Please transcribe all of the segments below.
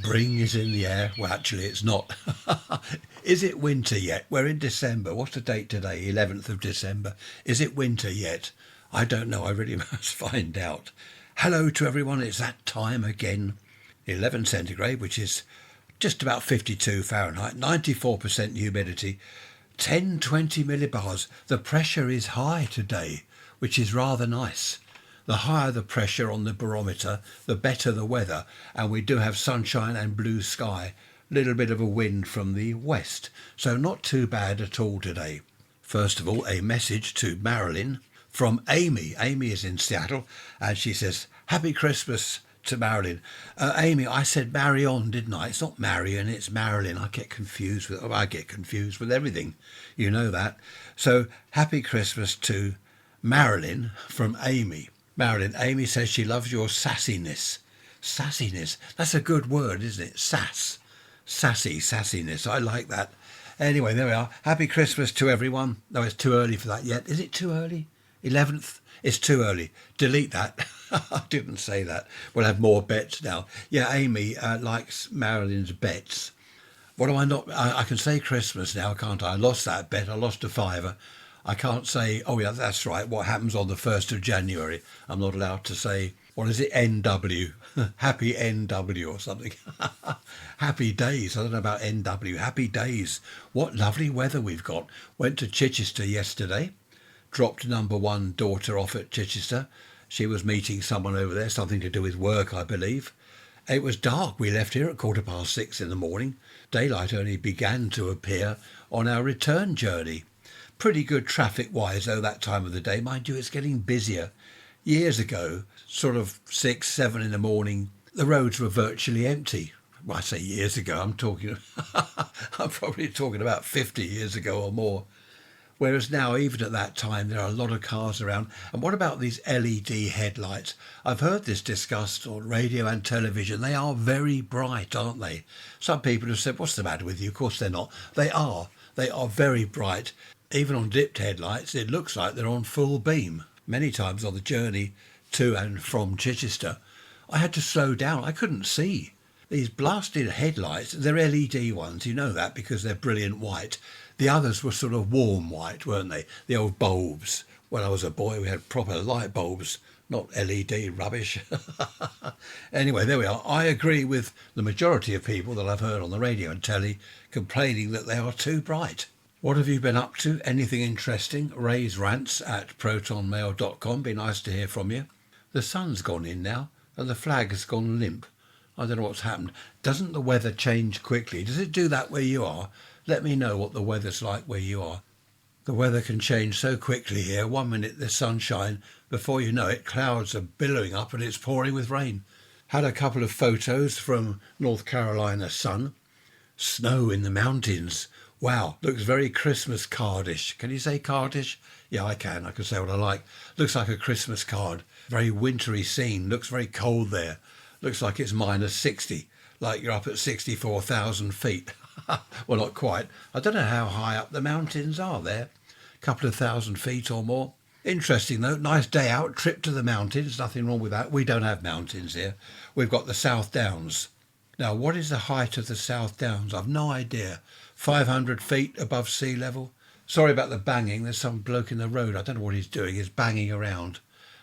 Spring is in the air. Well, actually, it's not. Is it winter yet? We're in December. What's the date today? 11th of December. Is it winter yet? I don't know. I really must find out. Hello to everyone. It's that time again. 11 centigrade, which is just about 52 Fahrenheit, 94% humidity, 10-20 millibars. The pressure is high today, which is rather nice. The higher the pressure on the barometer, the better the weather, and we do have sunshine and blue sky. Little bit of a wind from the west, so not too bad at all today. First of all, a message to Marilyn from Amy. Amy is in Seattle, and she says, Happy Christmas to Marilyn. Amy, I said Marion, didn't I? It's not Marion, it's Marilyn. I get confused with everything. You know that. So, happy Christmas to Marilyn from Amy. Marilyn, Amy says she loves your sassiness. Sassiness. That's a good word, isn't it? Sass. Sassy, sassiness. I like that. Anyway, there we are. Happy Christmas to everyone. No, it's too early for that yet. Is it too early? 11th? It's too early. Delete that. I didn't say that. We'll have more bets now. Yeah, Amy likes Marilyn's bets. What do I not... I can say Christmas now, can't I? I lost that bet. I lost a fiver. I can't say, oh yeah, that's right, what happens on the 1st of January. I'm not allowed to say, what is it, NW? Happy NW or something. Happy days. I don't know about NW. Happy days. What lovely weather we've got. Went to Chichester yesterday. Dropped number one daughter off at Chichester. She was meeting someone over there, something to do with work, I believe. It was dark. We left here at 6:15 in the morning. Daylight only began to appear on our return journey. Pretty good traffic-wise, though, that time of the day. Mind you, it's getting busier. Years ago, sort of 6, 7 in the morning, the roads were virtually empty. Well, I say years ago, I'm probably talking about 50 years ago or more. Whereas now, even at that time, there are a lot of cars around. And what about these LED headlights? I've heard this discussed on radio and television. They are very bright, aren't they? Some people have said, what's the matter with you? Of course they're not. They are. They are very bright. Even on dipped headlights, it looks like they're on full beam. Many times on the journey to and from Chichester, I had to slow down. I couldn't see. These blasted headlights, they're LED ones, you know that, because they're brilliant white. The others were sort of warm white, weren't they? The old bulbs. When I was a boy, we had proper light bulbs, not LED rubbish. Anyway, there we are. I agree with the majority of people that I've heard on the radio and telly complaining that they are too bright. What have you been up to? Anything interesting? Ray's Rants at protonmail.com. Be nice to hear from you. The sun's gone in now and the flag has gone limp. I don't know what's happened. Doesn't the weather change quickly? Does it do that where you are? Let me know what the weather's like where you are. The weather can change so quickly here. 1 minute there's sunshine. Before you know it, clouds are billowing up and it's pouring with rain. Had a couple of photos from North Carolina sun. Snow in the mountains. Wow, looks very Christmas cardish. Can you say cardish? Yeah, I can. I can say what I like. Looks like a Christmas card. Very wintry scene. Looks very cold there. Looks like it's -60, like you're up at 64,000 feet. Well, not quite. I don't know how high up the mountains are there. A couple of thousand feet or more. Interesting though. Nice day out. Trip to the mountains. Nothing wrong with that. We don't have mountains here. We've got the South Downs. Now, what is the height of the South Downs? I've no idea. 500 feet above sea level. Sorry about the banging. There's some bloke in the road. I don't know what he's doing. He's banging around.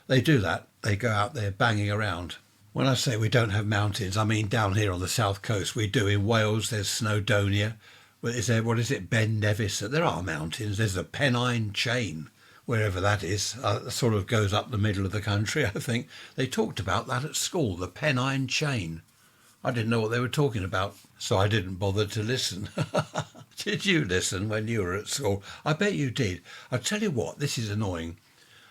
They do that. They go out there banging around. When I say we don't have mountains, I mean down here on the south coast. We do. In Wales, there's Snowdonia. Is there, what is it, Ben Nevis? There are mountains. There's the Pennine Chain, wherever that is. Sort of goes up the middle of the country, I think. They talked about that at school, the Pennine Chain. I didn't know what they were talking about, so I didn't bother to listen. Did you listen when you were at school? I bet you did. I'll tell you what, this is annoying.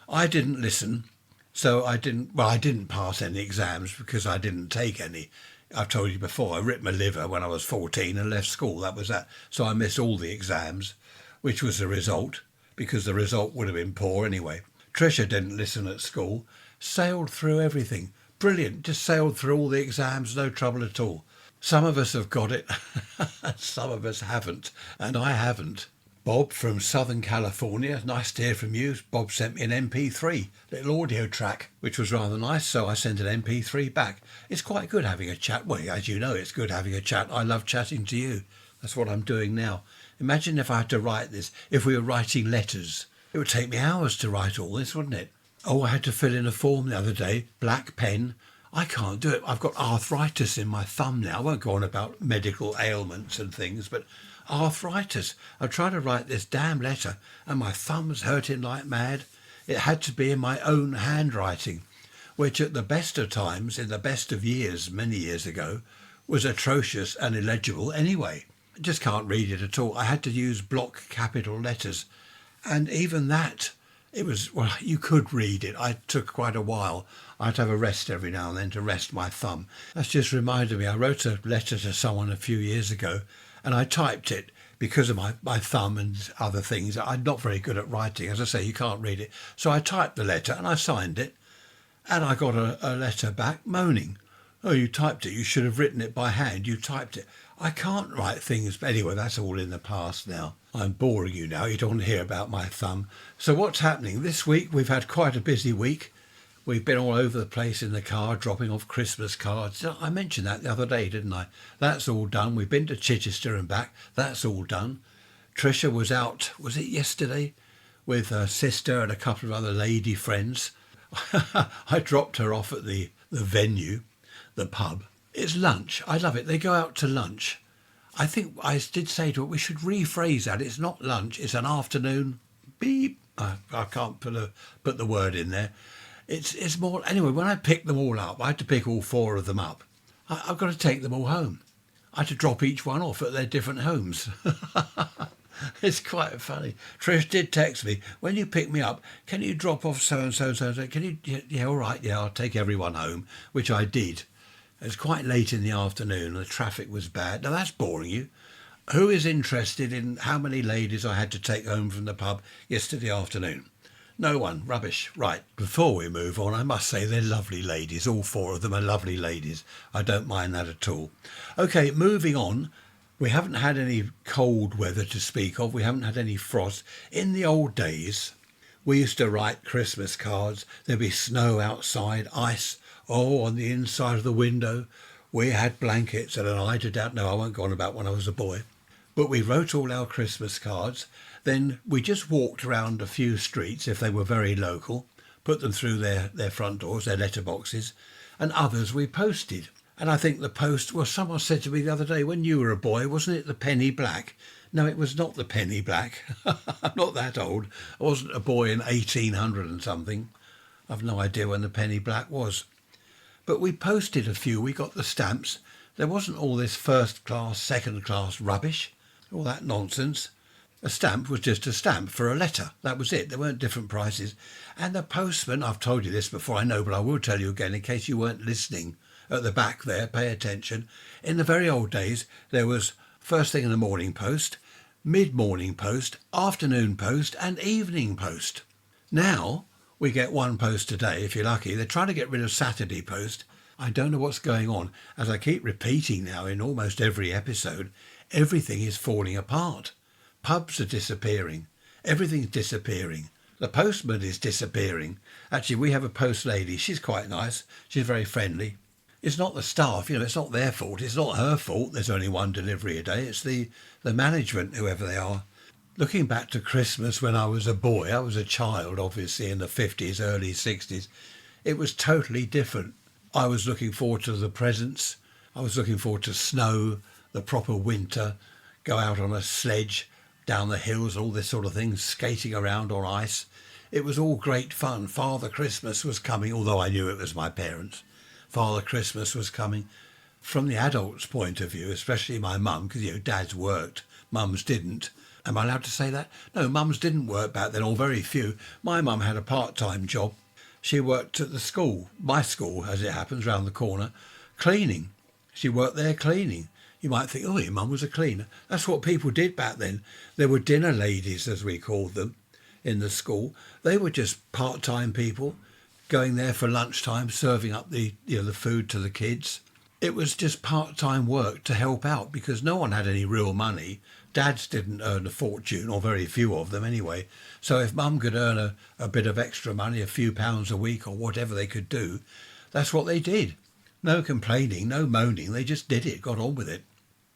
I didn't listen, so I didn't pass any exams because I didn't take any. I've told you before, I ripped my liver when I was 14 and left school. That was that. So I missed all the exams, which was the result, because the result would have been poor anyway. Tricia didn't listen at school, sailed through everything. Brilliant, just sailed through all the exams, no trouble at all. Some of us have got it, some of us haven't, and I haven't. Bob from Southern California. Nice to hear from you. Bob sent me an MP3, little audio track, which was rather nice, so I sent an MP3 back. It's quite good having a chat. Well, as you know, it's good having a chat. I love chatting to you. That's what I'm doing now. Imagine if I had to write this, if we were writing letters. It would take me hours to write all this, wouldn't it? Oh, I had to fill in a form the other day, black pen. I can't do it. I've got arthritis in my thumb now. I won't go on about medical ailments and things, but arthritis. I'm trying to write this damn letter and my thumb's hurting like mad. It had to be in my own handwriting, which at the best of times, in the best of years, many years ago, was atrocious and illegible anyway. I just can't read it at all. I had to use block capital letters. And even that, it was, well, you could read it. It took quite a while. I had to have a rest every now and then to rest my thumb. That's just reminded me, I wrote a letter to someone a few years ago and I typed it because of my thumb and other things. I'm not very good at writing. As I say, you can't read it. So I typed the letter and I signed it and I got a letter back moaning. Oh, you typed it. You should have written it by hand. You typed it. I can't write things. But anyway, that's all in the past now. I'm boring you now. You don't want to hear about my thumb. So what's happening? This week, we've had quite a busy week. We've been all over the place in the car, dropping off Christmas cards. I mentioned that the other day, didn't I? That's all done. We've been to Chichester and back. That's all done. Tricia was out, was it yesterday, with her sister and a couple of other lady friends. I dropped her off at the venue, the pub. It's lunch. I love it. They go out to lunch. I think I did say to her, we should rephrase that. It's not lunch. It's an afternoon beep. I can't put the word in there. It's more, anyway, when I picked them all up, I had to pick all four of them up. I've got to take them all home. I had to drop each one off at their different homes. It's quite funny. Trish did text me, when you pick me up, can you drop off so-and-so, so-and-so? Can you, yeah, all right, yeah, I'll take everyone home, which I did. It was quite late in the afternoon. The traffic was bad. Now, that's boring you. Who is interested in how many ladies I had to take home from the pub yesterday afternoon? No one. Rubbish. Right. Before we move on, I must say they're lovely ladies. All four of them are lovely ladies. I don't mind that at all. OK, moving on. We haven't had any cold weather to speak of. We haven't had any frost. In the old days, we used to write Christmas cards. There'd be snow outside, ice, on the inside of the window. We had blankets and an eiderdown. No, I won't go on about when I was a boy. But we wrote all our Christmas cards. Then we just walked around a few streets, if they were very local, put them through their front doors, their letterboxes, and others we posted. And I think the post, well, someone said to me the other day, when you were a boy, wasn't it the penny black? No, it was not the penny black. I'm not that old. I wasn't a boy in 1800 and something. I've no idea when the penny black was. But we posted a few. We got the stamps. There wasn't all this first class, second class rubbish, all that nonsense. A stamp was just a stamp for a letter. That was it. There weren't different prices. And the postman, I've told you this before, I know, but I will tell you again in case you weren't listening. At the back there, pay attention. In the very old days, there was first thing in the morning post, mid-morning post, afternoon post and evening post. Now, we get one post a day, if you're lucky. They're trying to get rid of Saturday post. I don't know what's going on. As I keep repeating now in almost every episode, everything is falling apart. Pubs are disappearing. Everything's disappearing. The postman is disappearing. Actually, we have a post lady. She's quite nice. She's very friendly. It's not the staff, it's not their fault. It's not her fault. There's only one delivery a day. It's the management, whoever they are. Looking back to Christmas when I was a boy, I was a child, obviously, in the 50s, early 60s. It was totally different. I was looking forward to the presents. I was looking forward to snow, the proper winter, go out on a sledge, down the hills, all this sort of thing, skating around on ice. It was all great fun. Father Christmas was coming, although I knew it was my parents. Father Christmas was coming. From the adults' point of view, especially my mum, because, dads worked, mums didn't. Am I allowed to say that? No, mums didn't work back then, or very few. My mum had a part-time job. She worked at the school, my school, as it happens, round the corner, cleaning. She worked there cleaning. You might think, oh, your mum was a cleaner. That's what people did back then. There were dinner ladies, as we called them, in the school. They were just part-time people going there for lunchtime, serving up the food to the kids. It was just part-time work to help out because no one had any real money. Dads didn't earn a fortune, or very few of them anyway. So if mum could earn a bit of extra money, a few pounds a week or whatever they could do, that's what they did. No complaining, no moaning, they just did it, got on with it.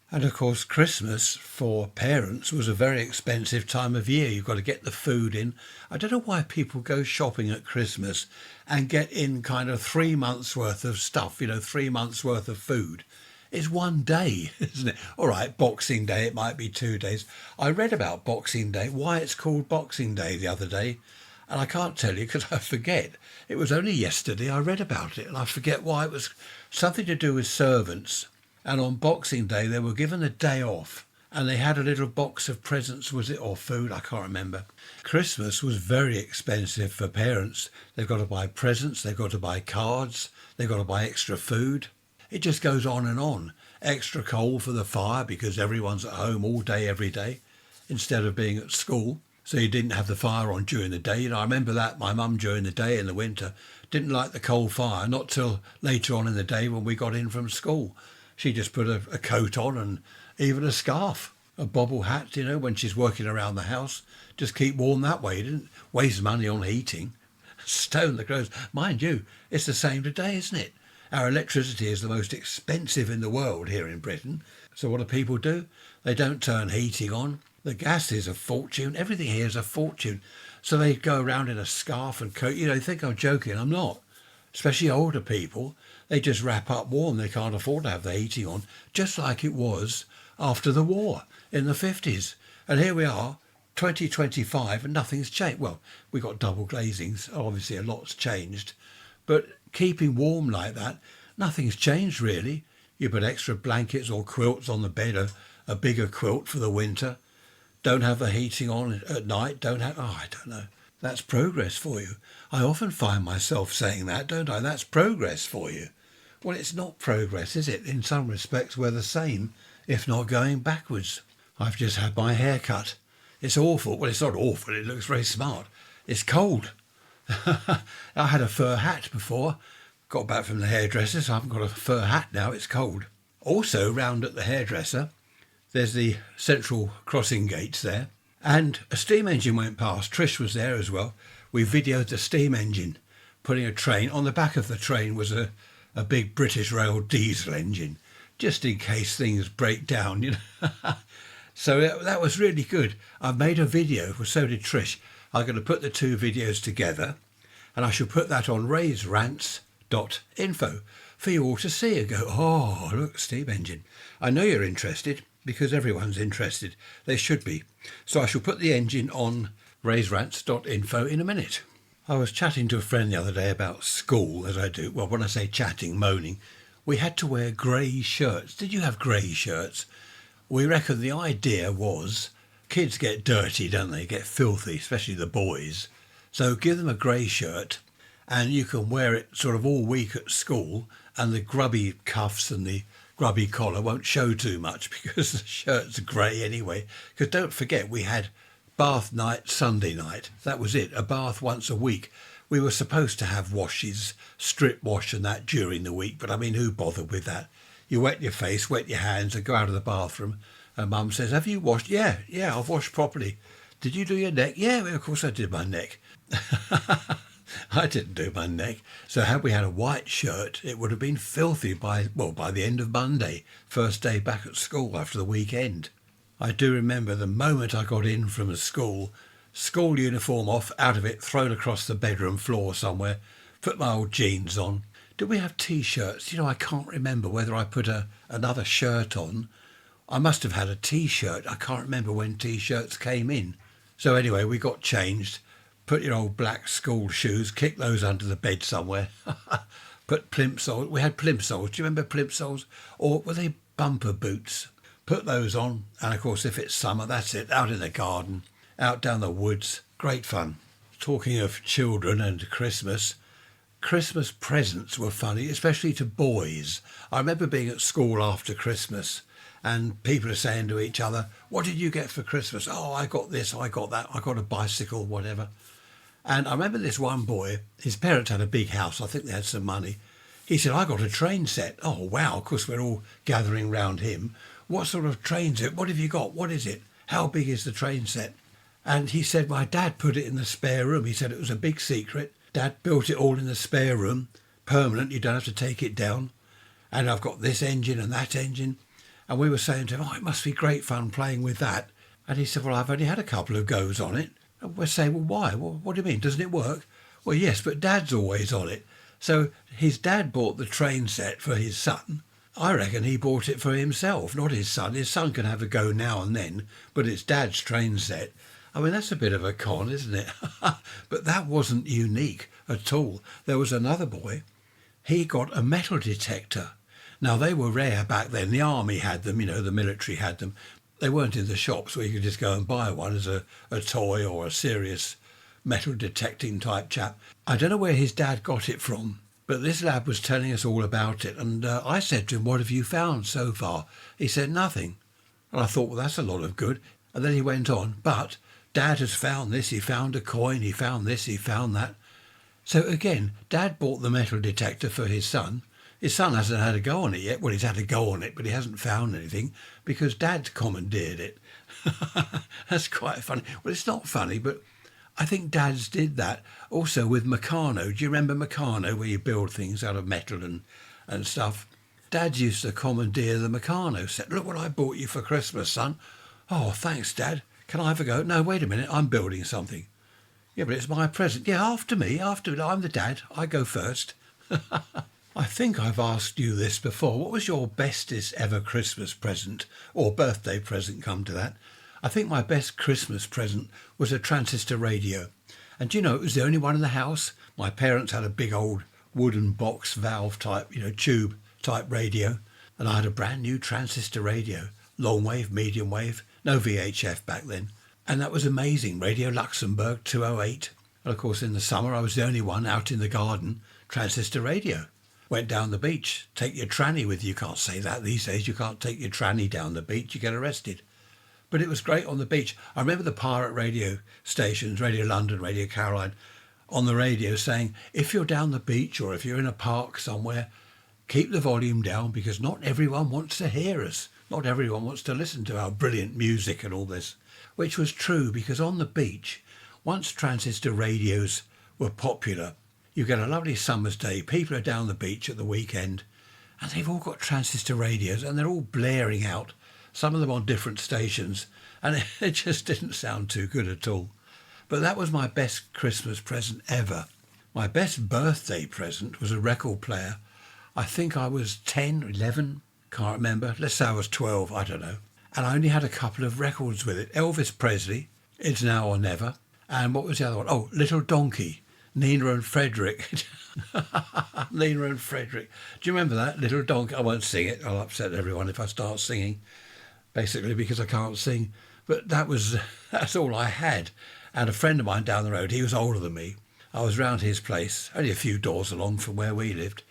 And of course, Christmas for parents was a very expensive time of year. You've got to get the food in. I don't know why people go shopping at Christmas and get in kind of 3 months worth of stuff, 3 months worth of food. It's one day, isn't it? All right, Boxing Day, it might be 2 days. I read about Boxing Day, why it's called Boxing Day the other day. And I can't tell you because I forget. It was only yesterday I read about it and I forget why. It was something to do with servants. And on Boxing Day, they were given a day off and they had a little box of presents, was it, or food? I can't remember. Christmas was very expensive for parents. They've got to buy presents, they've got to buy cards, they've got to buy extra food. It just goes on and on. Extra coal for the fire because everyone's at home all day, every day, instead of being at school. So you didn't have the fire on during the day. I remember that my mum during the day in the winter didn't like the coal fire, not till later on in the day when we got in from school. She just put a coat on and even a scarf, a bobble hat, when she's working around the house. Just keep warm that way. Didn't waste money on heating. Stone the crows. Mind you, it's the same today, isn't it? Our electricity is the most expensive in the world here in Britain. So what do? They don't turn heating on. The gas is a fortune. Everything here is a fortune. So they go around in a scarf and coat. They think I'm joking. I'm not. Especially older people. They just wrap up warm. They can't afford to have the heating on. Just like it was after the war in the 50s. And here we are, 2025, and nothing's changed. Well, we got double glazings. Obviously, a lot's changed. But keeping warm like that, nothing's changed really. You put extra blankets or quilts on the bed, a bigger quilt for the winter. Don't have the heating on at night. I don't know. That's progress for you. I often find myself saying that, don't I? That's progress for you. Well, it's not progress, is it? In some respects, we're the same, if not going backwards. I've just had my hair cut. It's awful. Well, it's not awful. It looks very smart. It's cold. I had a fur hat before. Got back from the hairdresser, so I haven't got a fur hat now. It's cold. Also, round at the hairdresser, there's the central crossing gates there. And a steam engine went past. Trish was there as well. We videoed the steam engine putting a train. On the back of the train was a big British Rail diesel engine, just in case things break down, So that was really good. I've made a video, well, so did Trish. I'm going to put the two videos together and I shall put that on rants.info for you all to see and go, oh, look, steam engine. I know you're interested because everyone's interested. They should be. So I shall put the engine on rants.info in a minute. I was chatting to a friend the other day about school, as I do. Well, when I say chatting, moaning, we had to wear grey shirts. Did you have grey shirts? We reckon the idea was kids get dirty, don't they? Get filthy, especially the boys. So give them a grey shirt and you can wear it sort of all week at school and the grubby cuffs and the grubby collar won't show too much because the shirt's grey anyway. Because don't forget, we had bath night, Sunday night. That was it, a bath once a week. We were supposed to have washes, strip wash and that during the week, but I mean, who bothered with that? You wet your face, wet your hands and go out of the bathroom. And Mum says, have you washed? Yeah, I've washed properly. Did you do your neck? Yeah, of course I did my neck. I didn't do my neck. So had we had a white shirt, it would have been filthy by the end of Monday, first day back at school after the weekend. I do remember the moment I got in from school uniform off, out of it, thrown across the bedroom floor somewhere, put my old jeans on. Did we have T-shirts? I can't remember whether I put another shirt on. I must have had a T-shirt. I can't remember when T-shirts came in. So anyway, we got changed. Put your old black school shoes, kick those under the bed somewhere. Put plimsolls. We had plimsolls. Do you remember plimsolls? Or were they bumper boots? Put those on. And of course, if it's summer, that's it. Out in the garden, out down the woods. Great fun. Talking of children and Christmas presents were funny, especially to boys. I remember being at school after Christmas and people are saying to each other, what did you get for Christmas? Oh, I got this, I got that, I got a bicycle, whatever. And I remember this one boy, his parents had a big house, I think they had some money. He said, I got a train set. Oh, wow, of course we're all gathering round him. what sort of train's it? What have you got? What is it? How big is the train set? And he said, my dad put it in the spare room. He said it was a big secret. Dad built it all in the spare room, permanent. You don't have to take it down. And I've got this engine and that engine. And we were saying to him, it must be great fun playing with that. And he said, well, I've only had a couple of goes on it. And we're saying, well, why? Well, what do you mean? Doesn't it work? Well, yes, but Dad's always on it. So his dad bought the train set for his son. I reckon he bought it for himself, not his son. His son can have a go now and then, but it's Dad's train set. I mean, that's a bit of a con, isn't it? But that wasn't unique at all. There was another boy. He got a metal detector. Now, they were rare back then. The army had them, the military had them. They weren't in the shops where you could just go and buy one as a toy or a serious metal detecting type chap. I don't know where his dad got it from, but this lad was telling us all about it. And I said to him, what have you found so far? He said, nothing. And I thought, well, that's a lot of good. And then he went on, but Dad has found this, he found a coin, he found this, he found that. So again, Dad bought the metal detector for his son. His son hasn't had a go on it yet. Well, he's had a go on it, but he hasn't found anything because Dad commandeered it. That's quite funny. Well, it's not funny, but I think Dads did that also with Meccano. Do you remember Meccano, where you build things out of metal and stuff? Dads used to commandeer the Meccano set. Look what I bought you for Christmas, son. Oh, thanks, Dad. Can I have a go? No, wait a minute, I'm building something. Yeah, but it's my present. Yeah, after me. I'm the dad. I go first. I think I've asked you this before. What was your bestest ever Christmas present or birthday present, come to that? I think my best Christmas present was a transistor radio. And do you know, it was the only one in the house. My parents had a big old wooden box valve type, tube type radio. And I had a brand new transistor radio. Long wave, medium wave, no VHF back then. And that was amazing. Radio Luxembourg 208. And of course, in the summer, I was the only one out in the garden, transistor radio. Went down the beach. Take your tranny with you. You can't say that these days. You can't take your tranny down the beach. You get arrested. But it was great on the beach. I remember the pirate radio stations, Radio London, Radio Caroline, on the radio saying, if you're down the beach or if you're in a park somewhere, keep the volume down because not everyone wants to hear us. Not everyone wants to listen to our brilliant music and all this, which was true because on the beach, once transistor radios were popular, you get a lovely summer's day. People are down the beach at the weekend and they've all got transistor radios and they're all blaring out, some of them on different stations, and it just didn't sound too good at all. But that was my best Christmas present ever. My best birthday present was a record player. I think I was 10, 11, can't remember. Let's say I was 12, I don't know. And I only had a couple of records with it. Elvis Presley, It's Now or Never. And what was the other one? Oh, Little Donkey, Nina and Frederick. Nina and Frederick. Do you remember that? Little Donkey. I won't sing it. I'll upset everyone if I start singing, basically because I can't sing. But that's all I had. And a friend of mine down the road, he was older than me. I was round his place, only a few doors along from where we lived.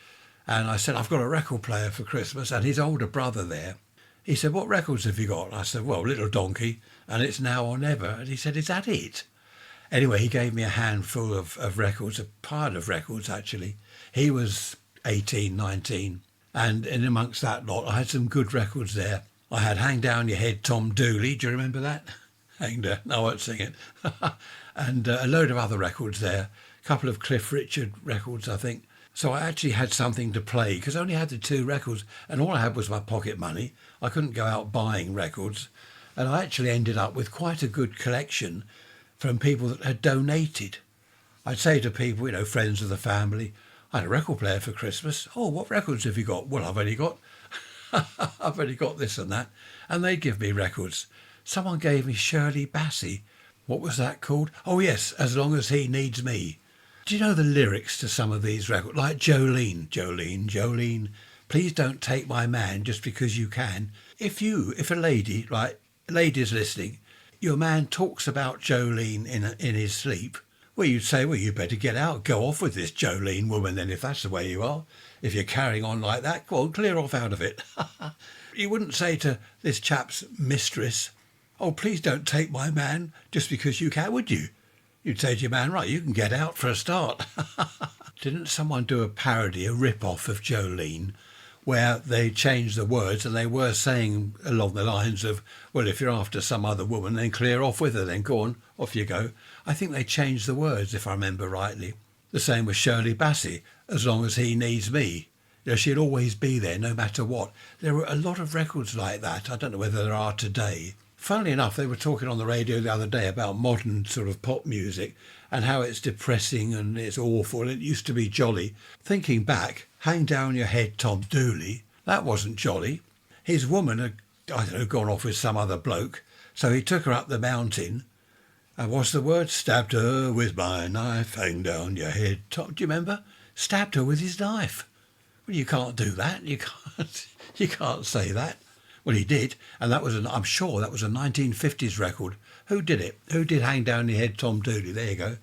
And I said, I've got a record player for Christmas. And his older brother there, he said, what records have you got? And I said, well, Little Donkey and It's Now or Never. And he said, is that it? Anyway, he gave me a handful of records, a pile of records, actually. He was 18, 19. And in amongst that lot, I had some good records there. I had Hang Down Your Head, Tom Dooley. Do you remember that? Hang down. No, I won't sing it. And a load of other records there. A couple of Cliff Richard records, I think. So I actually had something to play because I only had the two records and all I had was my pocket money. I couldn't go out buying records. And I actually ended up with quite a good collection from people that had donated. I'd say to people, friends of the family, I had a record player for Christmas. Oh, what records have you got? Well, I've only got this and that. And they'd give me records. Someone gave me Shirley Bassey. What was that called? Oh, yes, As Long As He Needs Me. Do you know the lyrics to some of these records? Like Jolene, Jolene, Jolene, please don't take my man just because you can. If a lady, like ladies listening, your man talks about Jolene in his sleep, well, you'd say, well, you better get out, go off with this Jolene woman then if that's the way you are. If you're carrying on like that, go on, clear off out of it. You wouldn't say to this chap's mistress, oh, please don't take my man just because you can, would you? You'd say to your man, right, you can get out for a start. Didn't someone do a parody, a rip-off of Jolene, where they changed the words and they were saying along the lines of, well, if you're after some other woman, then clear off with her, then go on, off you go. I think they changed the words, if I remember rightly. The same with Shirley Bassey, as long as he needs me. You know, she'd always be there no matter what. There were a lot of records like that. I don't know whether there are today. Funnily enough, they were talking on the radio the other day about modern sort of pop music and how it's depressing and it's awful and it used to be jolly. Thinking back, Hang Down Your Head, Tom Dooley, that wasn't jolly. His woman had, I don't know, gone off with some other bloke, so he took her up the mountain and what's the word? Stabbed her with my knife, hang down your head, Tom. Do you remember? Stabbed her with his knife. Well, you can't do that. You can't say that. Well, he did, and that was I'm sure that was a 1950s record. Who did it? Who did Hang Down Your Head, Tom Dooley? There you go.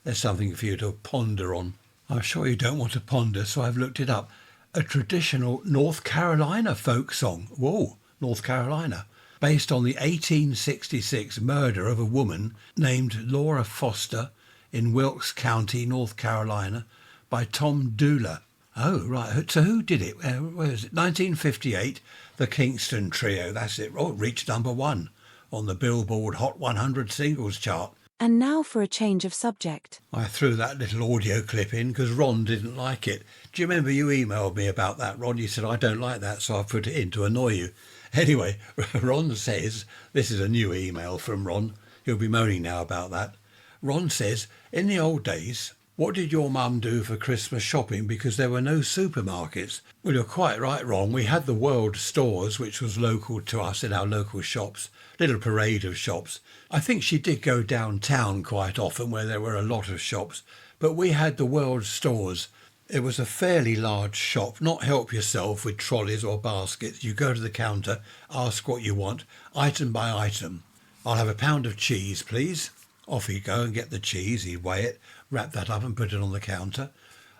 There's something for you to ponder on. I'm sure you don't want to ponder, so I've looked it up. A traditional North Carolina folk song. Whoa, North Carolina. Based on the 1866 murder of a woman named Laura Foster in Wilkes County, North Carolina, by Tom Dooley. Oh, right. So who did it? Where is it? 1958, the Kingston Trio. That's it. Oh, it reached #1 on the Billboard Hot 100 singles chart. And now for a change of subject. I threw that little audio clip in because Ron didn't like it. Do you remember you emailed me about that, Ron? You said, I don't like that, so I put it in to annoy you. Anyway, Ron says, this is a new email from Ron. He'll be moaning now about that. Ron says, in the old days, what did your mum do for Christmas shopping because there were no supermarkets? Well, you're quite right, Ron. We had the World Stores, which was local to us in our local shops, little parade of shops. I think she did go downtown quite often where there were a lot of shops, but we had the World Stores. It was a fairly large shop, not help yourself with trolleys or baskets. You go to the counter, ask what you want, item by item. I'll have a pound of cheese, please. Off he'd go and get the cheese, he'd weigh it, wrap that up and put it on the counter.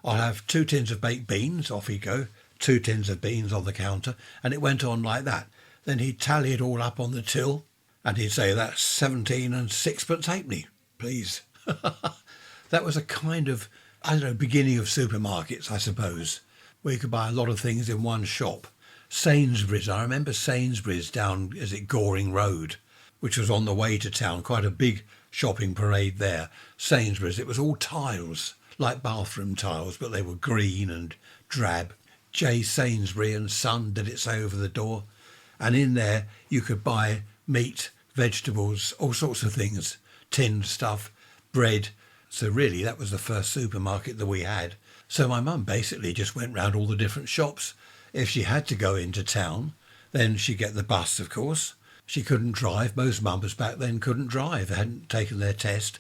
I'll have 2 tins of baked beans, off he'd go, 2 tins of beans on the counter, and it went on like that. Then he'd tally it all up on the till, and he'd say, that's 17 and 6pence halfpenny, please. That was a kind of, I don't know, beginning of supermarkets, I suppose, where you could buy a lot of things in one shop. Sainsbury's, I remember Sainsbury's down, is it Goring Road, which was on the way to town, quite a big shopping parade there. Sainsbury's, it was all tiles, like bathroom tiles, but they were green and drab. J. Sainsbury and Son did it say over the door. And in there you could buy meat, vegetables, all sorts of things, tinned stuff, bread. So really that was the first supermarket that we had. So my mum basically just went round all the different shops. If she had to go into town, then she'd get the bus, of course. She couldn't drive. Most mums back then couldn't drive. They hadn't taken their test.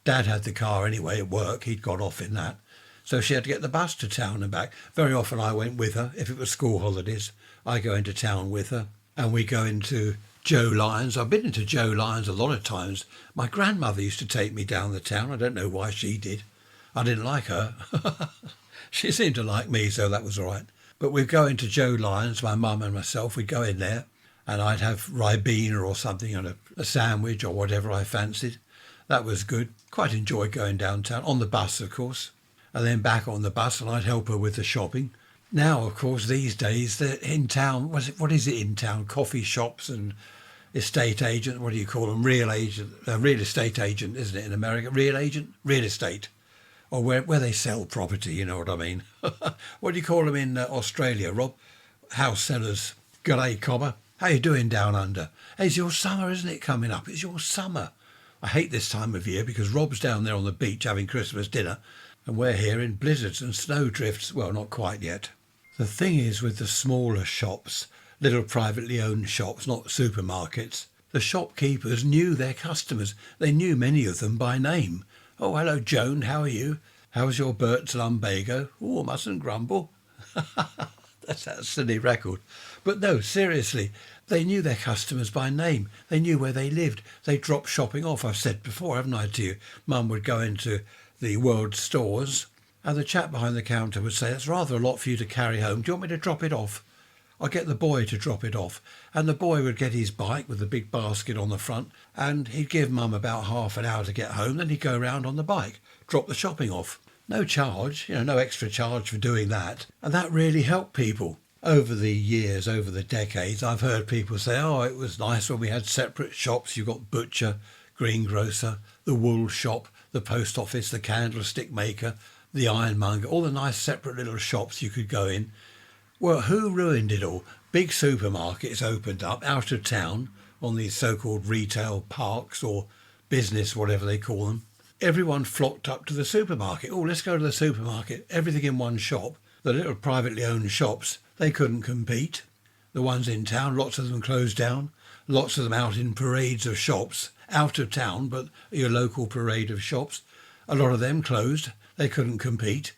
Dad had the car anyway at work. He'd got off in that. So she had to get the bus to town and back. Very often I went with her. If it was school holidays, I go into town with her. And we go into Joe Lyons. I've been into Joe Lyons a lot of times. My grandmother used to take me down the town. I don't know why she did. I didn't like her. She seemed to like me, so that was all right. But we'd go into Joe Lyons, my mum and myself. We'd go in there. And I'd have Ribena or something and a sandwich or whatever I fancied. That was good. Quite enjoyed going downtown, on the bus, of course. And then back on the bus, and I'd help her with the shopping. Now, of course, these days, they're in town. What is it in town? Coffee shops and estate agent. What do you call them? Real estate agent, isn't it, in America? Real agent? Real estate. Or where they sell property, you know what I mean. What do you call them in Australia, Rob? House sellers. G'day, cobber. How you doing down under? Hey, it's your summer, isn't it, coming up? It's your summer. I hate this time of year because Rob's down there on the beach having Christmas dinner and we're here in blizzards and snowdrifts. Well, not quite yet. The thing is with the smaller shops, little privately owned shops, not supermarkets, the shopkeepers knew their customers. They knew many of them by name. Oh, hello, Joan, how are you? How's your Bert's lumbago? Oh, mustn't grumble. That's that silly record. But no, seriously, they knew their customers by name. They knew where they lived. They dropped shopping off. I've said before, haven't I, to you? Mum would go into the World Stores and the chap behind the counter would say, that's rather a lot for you to carry home. Do you want me to drop it off? I'll get the boy to drop it off. And the boy would get his bike with the big basket on the front and he'd give Mum about half an hour to get home. Then he'd go round on the bike, drop the shopping off. No charge, no extra charge for doing that. And that really helped people. Over the years, over the decades, I've heard people say, oh, it was nice when we had separate shops. You've got butcher, greengrocer, the wool shop, the post office, the candlestick maker, the ironmonger, all the nice separate little shops you could go in. Well, who ruined it all? Big supermarkets opened up out of town on these so-called retail parks or business, whatever they call them. Everyone flocked up to the supermarket. Oh, let's go to the supermarket. Everything in one shop. The little privately owned shops, they couldn't compete. The ones in town, lots of them closed down. Lots of them out in parades of shops, out of town, but your local parade of shops. A lot of them closed. They couldn't compete.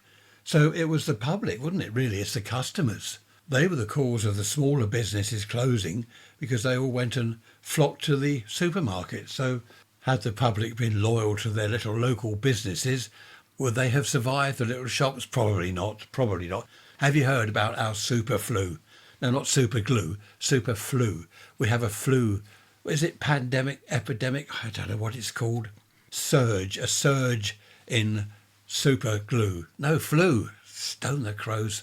So it was the public, wasn't it, really? It's the customers. They were the cause of the smaller businesses closing because they all went and flocked to the supermarket. So had the public been loyal to their little local businesses, would they have survived the little shops? Probably not, probably not. Have you heard about our super flu? No, not super glue, super flu. We have a flu. Is it pandemic, epidemic? I don't know what it's called. Surge, a surge in super glue. No, flu. Stone the crows.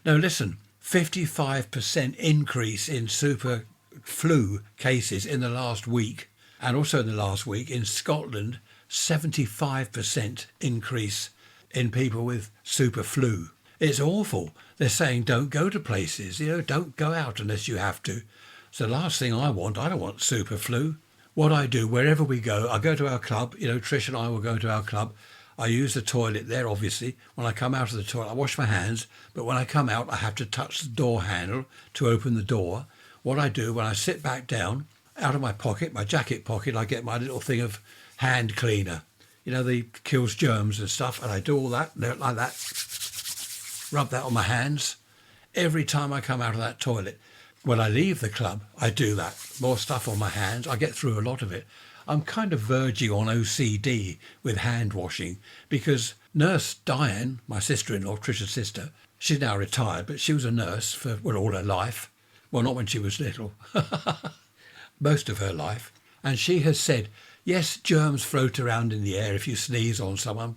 No, listen, 55% increase in super flu cases in the last week. And also in the last week in Scotland, 75% increase in people with super flu. It's awful. They're saying don't go to places, don't go out unless you have to. So the last thing I don't want super flu. What I do, wherever we go, I go to our club, Trish and I will go to our club. I use the toilet there, obviously. When I come out of the toilet, I wash my hands, but when I come out, I have to touch the door handle to open the door. What I do, when I sit back down, out of my pocket, my jacket pocket, I get my little thing of hand cleaner. They kills germs and stuff, and I do all that, like that. Rub that on my hands every time I come out of that toilet. When I leave the club, I do that. More stuff on my hands. I get through a lot of it. I'm kind of verging on OCD with hand washing because Nurse Diane, my sister-in-law, Trisha's sister, she's now retired, but she was a nurse for all her life. Well, not when she was little. Most of her life. And she has said, yes, germs float around in the air. If you sneeze on someone,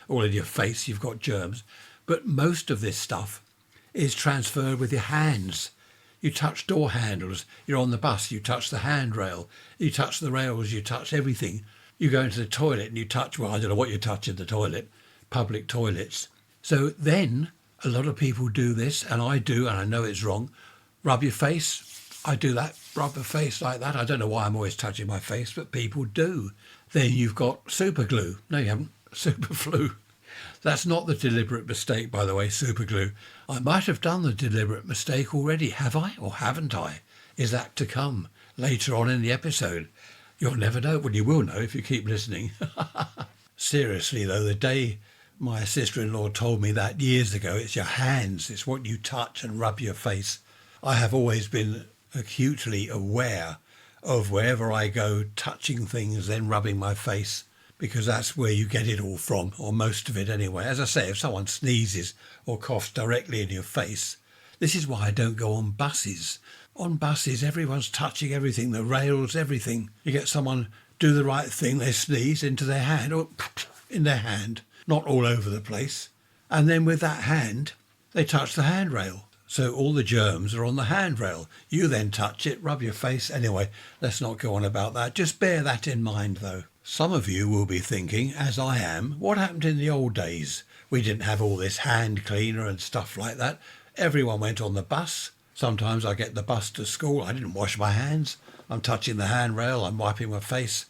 all in your face, you've got germs. But most of this stuff is transferred with your hands. You touch door handles, you're on the bus, you touch the handrail, you touch the rails, you touch everything. You go into the toilet and you touch, I don't know what you touch in the toilet, public toilets. So then a lot of people do this, and I do, and I know it's wrong. Rub your face. I do that, rub the face like that. I don't know why I'm always touching my face, but people do. Then you've got super glue. No, you haven't. Super flu. That's not the deliberate mistake, by the way, super glue. I might have done the deliberate mistake already. Have I or haven't I? Is that to come later on in the episode? You'll never know. Well, you will know if you keep listening. Seriously, though, the day my sister-in-law told me that years ago, it's your hands. It's what you touch and rub your face. I have always been acutely aware of wherever I go, touching things, then rubbing my face, because that's where you get it all from, or most of it anyway. As I say, if someone sneezes or coughs directly in your face, this is why I don't go on buses. On buses, everyone's touching everything, the rails, everything. You get someone do the right thing, they sneeze into their hand, or in their hand, not all over the place. And then with that hand, they touch the handrail. So all the germs are on the handrail. You then touch it, rub your face. Anyway, let's not go on about that. Just bear that in mind, though. Some of you will be thinking, as I am, what happened in the old days? We didn't have all this hand cleaner and stuff like that. Everyone went on the bus. Sometimes I get the bus to school. I didn't wash my hands. I'm touching the handrail. I'm wiping my face.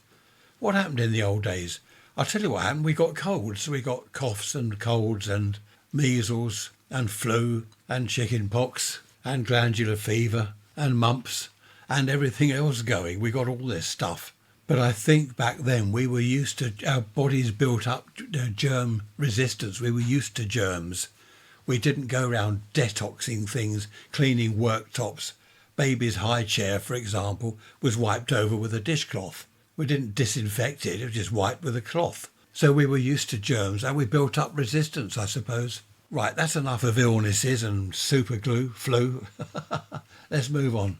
What happened in the old days? I'll tell you what happened. We got colds. We got coughs and colds and measles and flu and chicken pox and glandular fever and mumps and everything else going. We got all this stuff. But I think back then we were used to, our bodies built up germ resistance. We were used to germs. We didn't go around detoxing things, cleaning worktops. Baby's high chair, for example, was wiped over with a dishcloth. We didn't disinfect it, it was just wiped with a cloth. So we were used to germs and we built up resistance, I suppose. Right, that's enough of illnesses and super glue, flu. Let's move on.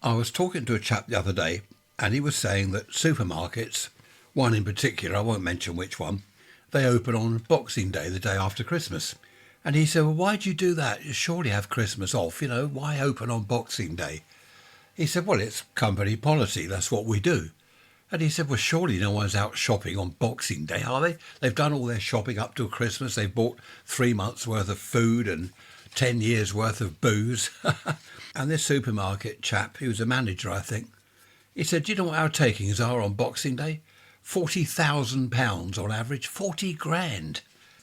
I was talking to a chap the other day and he was saying that supermarkets, one in particular, I won't mention which one, they open on Boxing Day, the day after Christmas. And he said, well, why do you do that? You surely have Christmas off, why open on Boxing Day? He said, well, it's company policy, that's what we do. And he said, well, surely no one's out shopping on Boxing Day, are they? They've done all their shopping up till Christmas. They've bought 3 months' worth of food and 10 years' worth of booze. And this supermarket chap, he was a manager, I think, he said, do you know what our takings are on Boxing Day? £40,000 on average, 40 grand.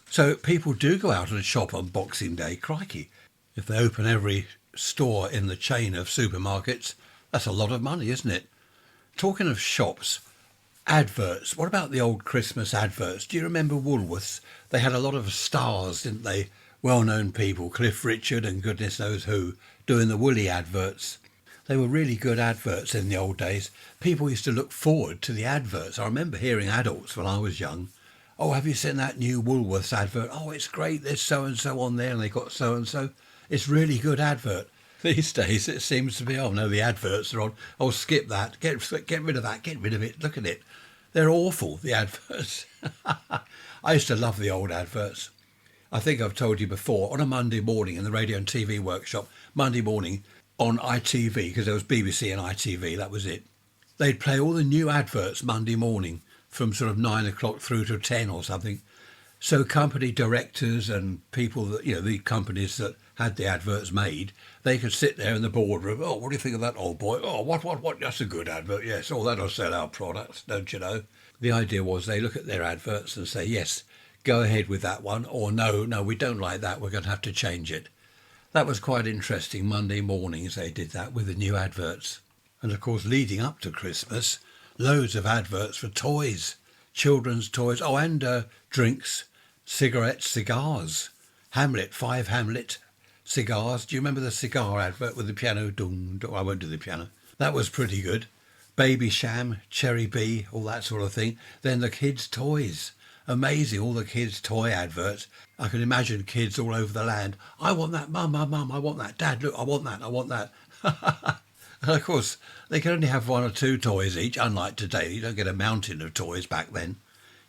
So people do go out and shop on Boxing Day, crikey. If they open every store in the chain of supermarkets, that's a lot of money, isn't it? Talking of shops, adverts. What about the old Christmas adverts? Do you remember Woolworths? They had a lot of stars, didn't they? Well-known people, Cliff Richard and goodness knows who, doing the woolly adverts. They were really good adverts in the old days. People used to look forward to the adverts. I remember hearing adults when I was young. Oh, have you seen that new Woolworths advert? Oh, it's great. There's so-and-so on there and they got so-and-so. It's really good advert. These days it seems to be, oh no, the adverts are on. Oh, skip that. Get rid of that. Get rid of it. Look at it. They're awful, the adverts. I used to love the old adverts. I think I've told you before, on a Monday morning in the radio and TV workshop, Monday morning on ITV, because there was BBC and ITV, that was it. They'd play all the new adverts Monday morning from sort of 9 o'clock through to 10 or something. So company directors and people that, the companies that had the adverts made, they could sit there in the boardroom. Oh, what do you think of that old boy? Oh, what? That's a good advert. Yes, oh, that'll sell our products, don't you know? The idea was they look at their adverts and say, yes, go ahead with that one. Or no, we don't like that. We're going to have to change it. That was quite interesting. Monday mornings they did that with the new adverts. And of course, leading up to Christmas, loads of adverts for toys, children's toys. Oh, and drinks, cigarettes, cigars. Hamlet, 5 Hamlet cigars. Do you remember the cigar advert with the piano? Dum, dum. I won't do the piano. That was pretty good. Baby Sham, Cherry Bee, all that sort of thing. Then the kids' toys. Amazing, all the kids' toy adverts. I can imagine kids all over the land. I want that, Mum, I want that. Dad, look, I want that. And of course, they can only have 1 or 2 toys each, unlike today. You don't get a mountain of toys back then.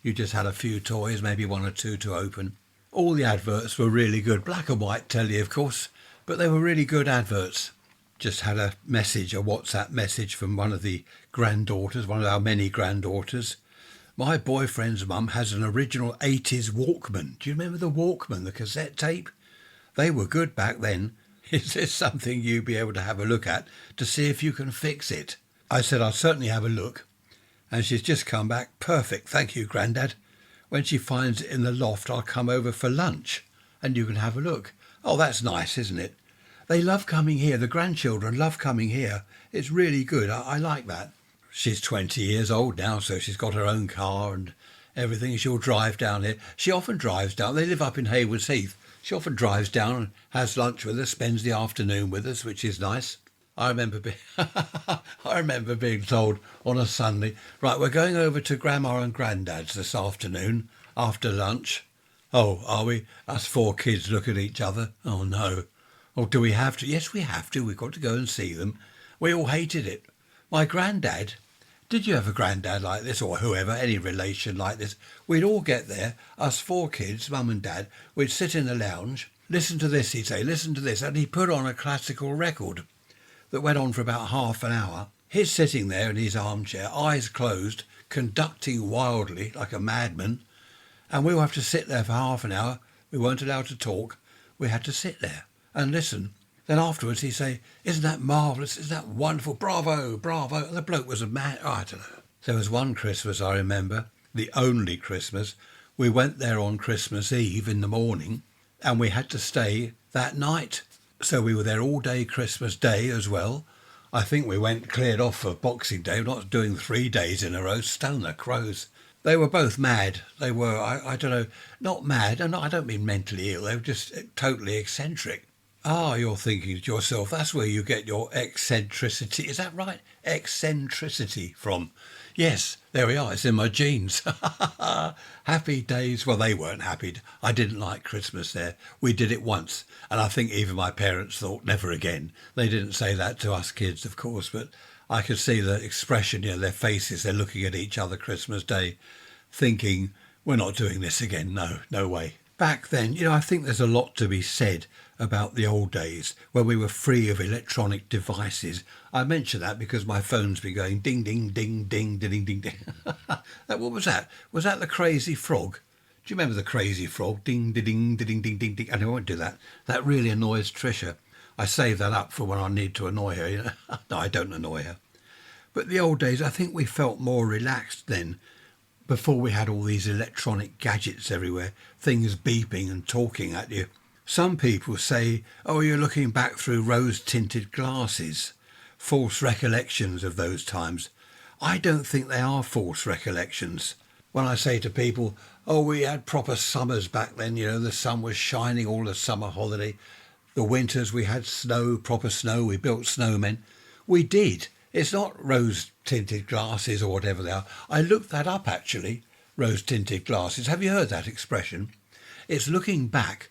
You just had a few toys, maybe 1 or 2 to open. All the adverts were really good. Black and white telly, of course, but they were really good adverts. Just had a message, a WhatsApp message from one of the granddaughters, one of our many granddaughters. My boyfriend's mum has an original 80s Walkman. Do you remember the Walkman, the cassette tape? They were good back then. Is this something you'd be able to have a look at to see if you can fix it? I said, I'll certainly have a look. And she's just come back. Perfect, thank you, Grandad. When she finds it in the loft, I'll come over for lunch and you can have a look. Oh, that's nice, isn't it? They love coming here. The grandchildren love coming here. It's really good. I like that. She's 20 years old now, so she's got her own car and everything. She'll drive down here. She often drives down. They live up in Haywards Heath. She often drives down and has lunch with us, spends the afternoon with us, which is nice. I remember being told on a Sunday, right, we're going over to Grandma and Grandad's this afternoon after lunch. Oh, are we? Us 4 kids look at each other. Oh, no. Oh, do we have to? Yes, we have to. We've got to go and see them. We all hated it. My granddad, did you have a granddad like this or whoever, any relation like this? We'd all get there, us 4 kids, Mum and Dad, we'd sit in the lounge. Listen to this, he'd say, listen to this. And he put on a classical record that went on for about half an hour. He's sitting there in his armchair, eyes closed, conducting wildly like a madman. And we will have to sit there for half an hour. We weren't allowed to talk. We had to sit there and listen. Then afterwards he'd say, isn't that marvellous? Isn't that wonderful? Bravo, bravo. And the bloke was a man. Oh, I don't know. There was one Christmas I remember, the only Christmas. We went there on Christmas Eve in the morning and we had to stay that night. So we were there all day Christmas Day as well. I think we cleared off for Boxing Day, not doing 3 days in a row. Stoner crows. They were both mad. They were, I don't know, not mad. And I don't mean mentally ill. They were just totally eccentric. Ah, you're thinking to yourself, that's where you get your eccentricity. Is that right? Eccentricity from. Yes, there we are. It's in my genes. Happy days. Well, they weren't happy. I didn't like Christmas there. We did it once. And I think even my parents thought never again. They didn't say that to us kids, of course, but I could see the expression, their faces. They're looking at each other Christmas Day thinking, we're not doing this again. No way. Back then, I think there's a lot to be said about the old days when we were free of electronic devices. I mention that because my phone's been going ding, ding, ding, ding, ding, ding, ding. What was that? Was that the crazy frog? Do you remember the crazy frog? Ding, ding, ding, ding, ding, ding, ding. And I won't do that. That really annoys Tricia. I save that up for when I need to annoy her. No, I don't annoy her. But the old days, I think we felt more relaxed then, before we had all these electronic gadgets everywhere, things beeping and talking at you. Some people say, oh, you're looking back through rose-tinted glasses, false recollections of those times. I don't think they are false recollections. When I say to people, oh, we had proper summers back then, the sun was shining all the summer holiday. The winters we had snow, proper snow, we built snowmen. We did. It's not rose-tinted glasses or whatever they are. I looked that up, actually, rose-tinted glasses. Have you heard that expression? It's looking back,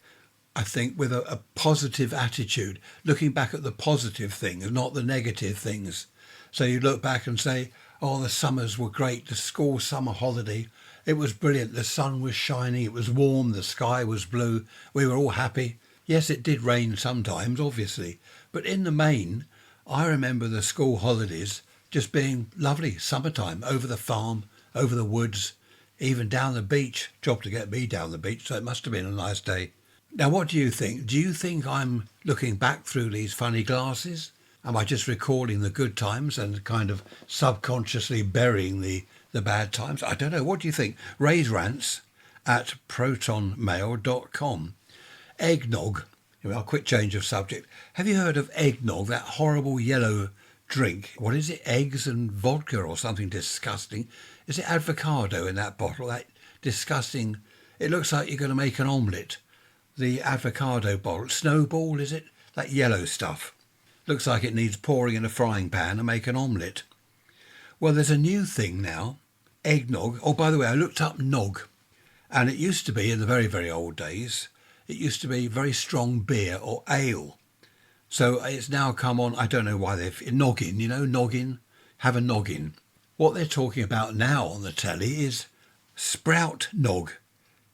I think, with a positive attitude, looking back at the positive things, not the negative things. So you look back and say, oh, the summers were great, the school summer holiday, it was brilliant, the sun was shining, it was warm, the sky was blue, we were all happy. Yes, it did rain sometimes, obviously, but in the main, I remember the school holidays just being lovely, summertime, over the farm, over the woods, even down the beach. Job to get me down the beach, so it must have been a nice day. Now, what do you think? Do you think I'm looking back through these funny glasses? Am I just recalling the good times and kind of subconsciously burying the bad times? I don't know. What do you think? Raise rants at protonmail.com. Eggnog. A quick change of subject. Have you heard of eggnog, that horrible yellow drink? What is it? Eggs and vodka or something disgusting? Is it avocado in that bottle? That disgusting. It looks like you're going to make an omelette. The avocado bottle. Snowball, is it? That yellow stuff. Looks like it needs pouring in a frying pan and make an omelette. Well, there's a new thing now. Eggnog. Oh, by the way, I looked up nog. And it used to be, in the very, very old days, it used to be very strong beer or ale. So it's now come on, I don't know why they've... Noggin, noggin. Have a noggin. What they're talking about now on the telly is sprout nog.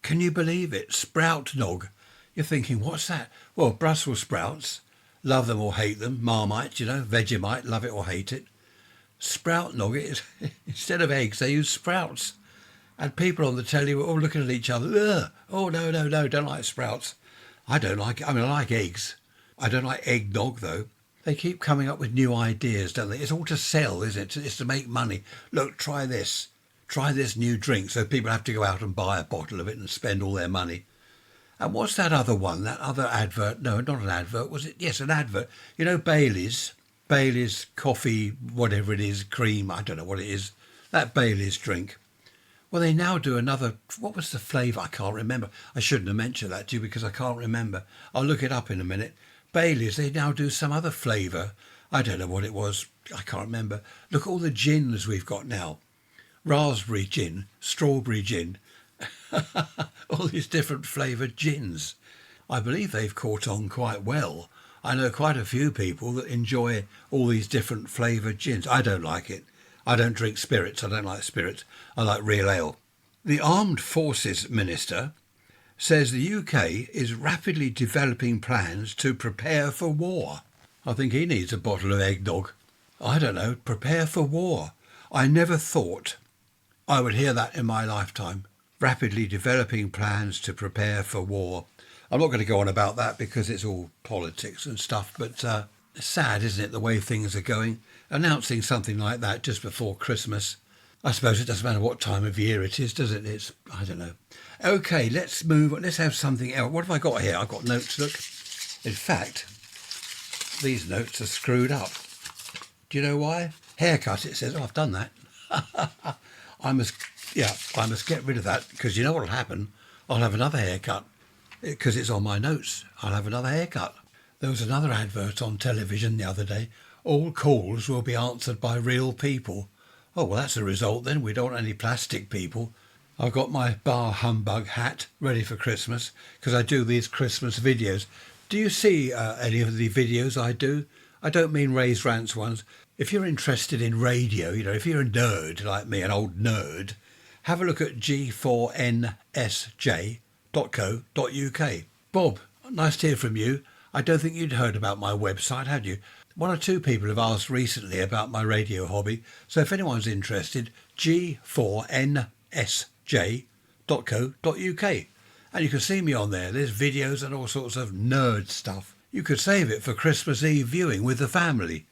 Can you believe it? Sprout nog. You're thinking, what's that? Well, Brussels sprouts. Love them or hate them. Marmite, Vegemite, love it or hate it. Sprout nog is, instead of eggs, they use sprouts. And people on the telly were all looking at each other. Ugh. Oh, no, don't like sprouts. I don't like it. I mean, I like eggs. I don't like eggnog, though. They keep coming up with new ideas, don't they? It's all to sell, isn't it? It's to make money. Look, try this. Try this new drink. So people have to go out and buy a bottle of it and spend all their money. And what's that other one? That other advert? No, not an advert, was it? Yes, an advert. Baileys. Baileys coffee, whatever it is, cream. I don't know what it is. That Baileys drink. Well, they now do another... What was the flavour? I can't remember. I shouldn't have mentioned that to you because I can't remember. I'll look it up in a minute. Baileys, they now do some other flavour. I don't know what it was. I can't remember. Look at all the gins we've got now. Raspberry gin, strawberry gin. All these different flavoured gins. I believe they've caught on quite well. I know quite a few people that enjoy all these different flavoured gins. I don't like it. I don't drink spirits. I don't like spirits. I like real ale. The Armed Forces Minister says the UK is rapidly developing plans to prepare for war. I think he needs a bottle of eggnog. I don't know. Prepare for war. I never thought I would hear that in my lifetime. Rapidly developing plans to prepare for war. I'm not going to go on about that because it's all politics and stuff, but it's sad, isn't it, the way things are going? Announcing something like that just before Christmas. I suppose it doesn't matter what time of year it is, does it? I don't know. OK, let's move on. Let's have something else. What have I got here? I've got notes, look. In fact, these notes are screwed up. Do you know why? Haircut, it says. Oh, I've done that. I must get rid of that because you know what will happen? I'll have another haircut because it's on my notes. I'll have another haircut. There was another advert on television the other day. All calls will be answered by real people. Oh, well, that's a result then. We don't want any plastic people. I've got my bar humbug hat ready for Christmas because I do these Christmas videos. Do you see any of the videos I do? I don't mean Raise Rants ones. If you're interested in radio, if you're a nerd like me, an old nerd, have a look at G4NSJ Bob, nice to hear from you. I don't think you'd heard about my website, had you? One or two people have asked recently about my radio hobby, so if anyone's interested, g4nsj.co.uk. And you can see me on there. There's videos and all sorts of nerd stuff. You could save it for Christmas Eve viewing with the family.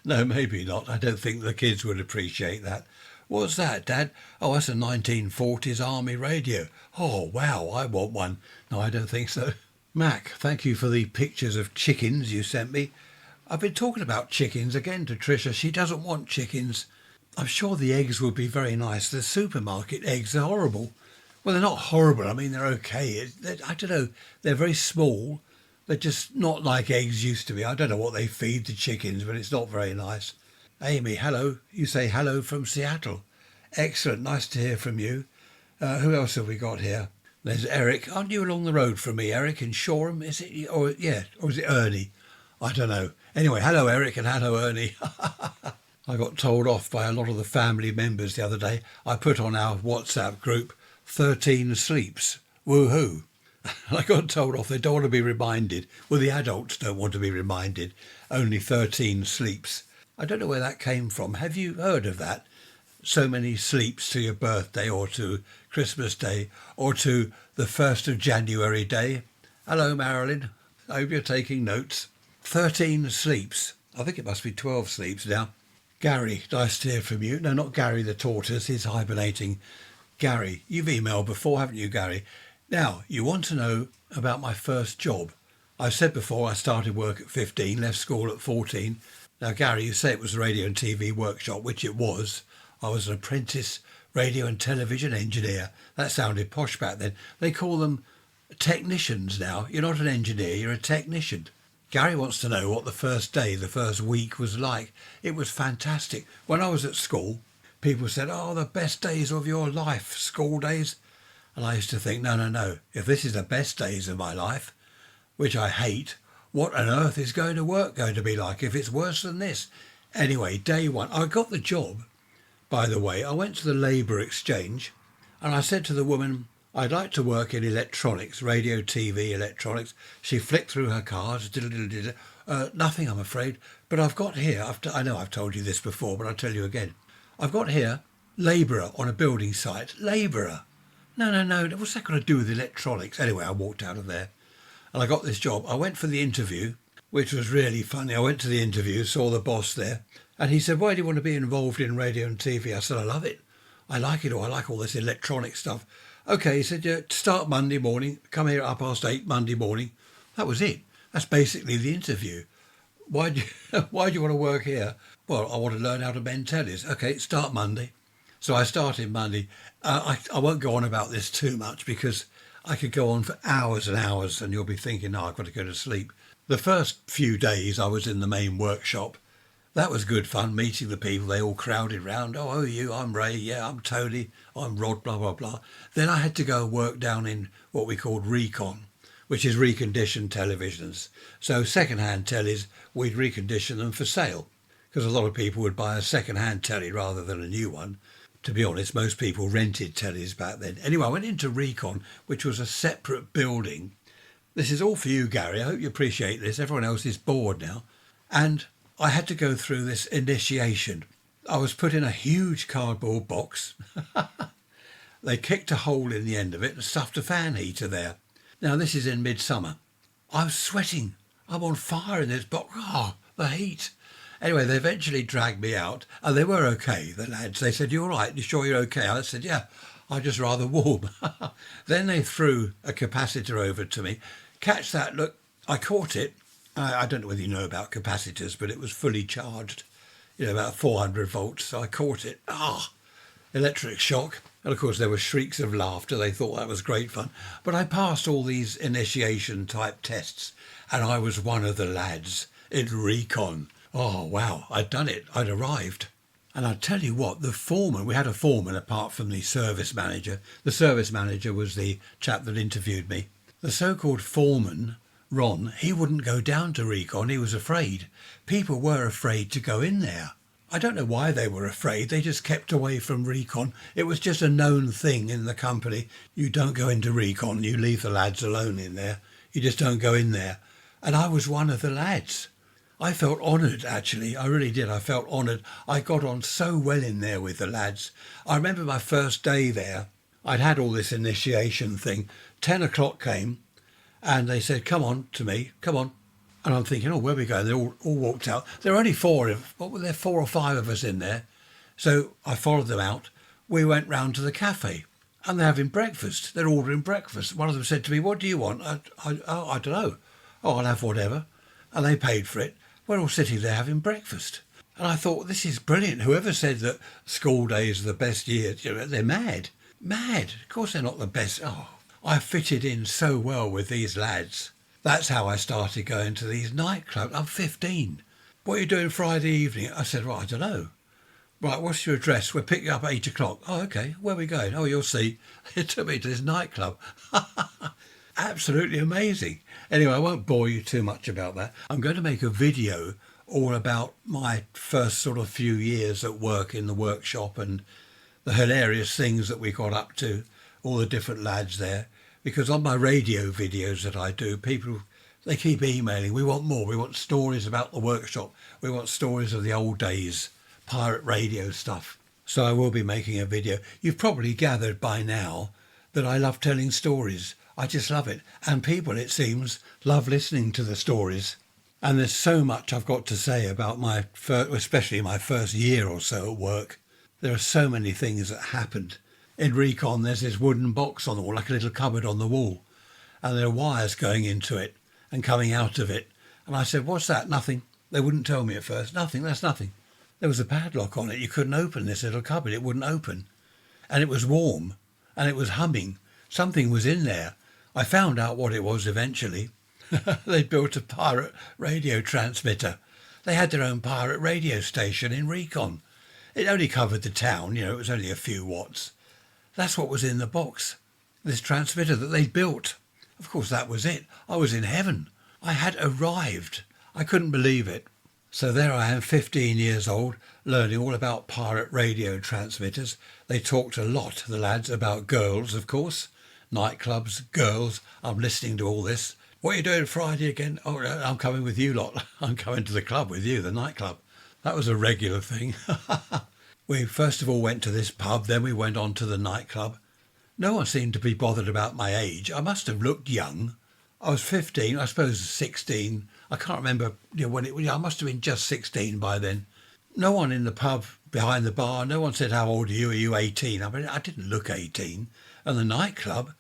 No, maybe not. I don't think the kids would appreciate that. What's that, Dad? Oh, that's a 1940s army radio. Oh, wow, I want one. No, I don't think so. Mac, thank you for the pictures of chickens you sent me. I've been talking about chickens again to Tricia. She doesn't want chickens. I'm sure the eggs would be very nice. The supermarket eggs are horrible. Well, they're not horrible. I mean, they're okay. I don't know. They're very small. They're just not like eggs used to be. I don't know what they feed the chickens, but it's not very nice. Amy, hello. You say hello from Seattle. Excellent. Nice to hear from you. Who else have we got here? There's Eric. Aren't you along the road from me, Eric, in Shoreham? Is it? Or is it Ernie? I don't know. Anyway, hello, Eric, and hello, Ernie. I got told off by a lot of the family members the other day. I put on our WhatsApp group 13 sleeps. Woohoo. And I got told off. They don't want to be reminded. Well, the adults don't want to be reminded. Only 13 sleeps. I don't know where that came from. Have you heard of that? So many sleeps to your birthday or to Christmas Day or to the 1st of January day. Hello, Marilyn. I hope you're taking notes. 13 sleeps. I think it must be 12 sleeps now. Gary, nice to hear from you. No, not Gary the tortoise. He's hibernating. Gary, you've emailed before, haven't you, Gary? Now, you want to know about my first job. I've said before I started work at 15, left school at 14. Now, Gary, you say it was a radio and TV workshop, which it was. I was an apprentice radio and television engineer. That sounded posh back then. They call them technicians now. You're not an engineer, you're a technician. Gary wants to know what the first day, the first week was like. It was fantastic. When I was at school, people said, oh, the best days of your life, school days. And I used to think, no. If this is the best days of my life, which I hate, what on earth is going to work going to be like if it's worse than this? Anyway, day one, I got the job. By the way, I went to the Labour Exchange and I said to the woman, I'd like to work in electronics, radio, TV, electronics. She flicked through her cards, nothing, I'm afraid. But I've got here, I know I've told you this before, but I'll tell you again. I've got here labourer on a building site. Labourer. No. What's that got to do with electronics? Anyway, I walked out of there and I got this job. I went for the interview, which was really funny. I went to the interview, saw the boss there, and he said, why do you want to be involved in radio and TV? I said, I love it. I like it all. I like all this electronic stuff. Okay, he said, yeah, start Monday morning. Come here at 8:30 Monday morning. That was it. That's basically the interview. Why do you want to work here? Well, I want to learn how to mend tellies. Okay, start Monday. So I started Monday. I won't go on about this too much because I could go on for hours and hours and you'll be thinking, no, I've got to go to sleep. The first few days I was in the main workshop. That was good fun, meeting the people. They all crowded round. Oh, who are you? I'm Ray. Yeah, I'm Tony. I'm Rod, blah, blah, blah. Then I had to go and work down in what we called recon, which is reconditioned televisions. So second-hand tellies, we'd recondition them for sale because a lot of people would buy a second-hand telly rather than a new one. To be honest, most people rented tellies back then. Anyway, I went into recon, which was a separate building. This is all for you, Gary. I hope you appreciate this. Everyone else is bored now. And I had to go through this initiation. I was put in a huge cardboard box. They kicked a hole in the end of it and stuffed a fan heater there. Now, this is in midsummer. I'm sweating. I'm on fire in this box. Oh, the heat. Anyway, they eventually dragged me out and they were okay, the lads. They said, you all right? You sure you're okay? I said, yeah, I'm just rather warm. Then they threw a capacitor over to me. Catch that, look, I caught it. I don't know whether you know about capacitors, but it was fully charged, about 400 volts. So I caught it. Electric shock. And of course, there were shrieks of laughter. They thought that was great fun. But I passed all these initiation type tests and I was one of the lads in recon. Oh, wow, I'd done it. I'd arrived. And I'll tell you what, the foreman, we had a foreman apart from the service manager. The service manager was the chap that interviewed me. The so-called foreman, Ron, he wouldn't go down to recon. He was afraid. People were afraid to go in there. I don't know why they were afraid. They just kept away from recon. It was just a known thing in the company. You don't go into recon. You leave the lads alone in there. You just don't go in there. And I was one of the lads. I felt honoured, actually. I really did. I felt honoured. I got on so well in there with the lads. I remember my first day there. I'd had all this initiation thing. 10 o'clock came and they said, come on, to me, come on. And I'm thinking, oh, where are we going? They all walked out. There were only four or five of us in there. So I followed them out. We went round to the cafe and they're having breakfast. They're ordering breakfast. One of them said to me, what do you want? I don't know. Oh, I'll have whatever. And they paid for it. We're all sitting there having breakfast. And I thought, this is brilliant. Whoever said that school days are the best years, they're mad. Mad. Of course they're not the best. Oh, I fitted in so well with these lads. That's how I started going to these nightclubs. I'm 15. What are you doing Friday evening? I said, right, I don't know. Right, what's your address? We'll pick you up at 8 o'clock. Oh, okay. Where are we going? Oh, you'll see. It took me to this nightclub. Absolutely amazing. Anyway, I won't bore you too much about that. I'm going to make a video all about my first sort of few years at work in the workshop and the hilarious things that we got up to, all the different lads there. Because on my radio videos that I do, people, they keep emailing. We want more. We want stories about the workshop. We want stories of the old days, pirate radio stuff. So I will be making a video. You've probably gathered by now that I love telling stories. I just love it. And people, it seems, love listening to the stories. And there's so much I've got to say about especially my first year or so at work. There are so many things that happened. In recon, there's this wooden box on the wall, like a little cupboard on the wall. And there are wires going into it and coming out of it. And I said, what's that? Nothing. They wouldn't tell me at first. Nothing, that's nothing. There was a padlock on it. You couldn't open this little cupboard. It wouldn't open. And it was warm. And it was humming. Something was in there. I found out what it was eventually. They'd built a pirate radio transmitter. They had their own pirate radio station in recon. It only covered the town, it was only a few watts. That's what was in the box, this transmitter that they'd built. Of course, that was it. I was in heaven. I had arrived. I couldn't believe it. So there I am, 15 years old, learning all about pirate radio transmitters. They talked a lot, the lads, about girls, of course. Nightclubs, girls. I'm listening to all this. What are you doing Friday again? Oh, I'm coming with you lot. I'm coming to the club with you, the nightclub. That was a regular thing. We first of all went to this pub, then we went on to the nightclub. No one seemed to be bothered about my age. I must have looked young. I was 15, I suppose 16. I can't remember when I must have been just 16 by then. No one in the pub behind the bar, no one said, how old are you? Are you 18? I mean, I didn't look 18. And the nightclub,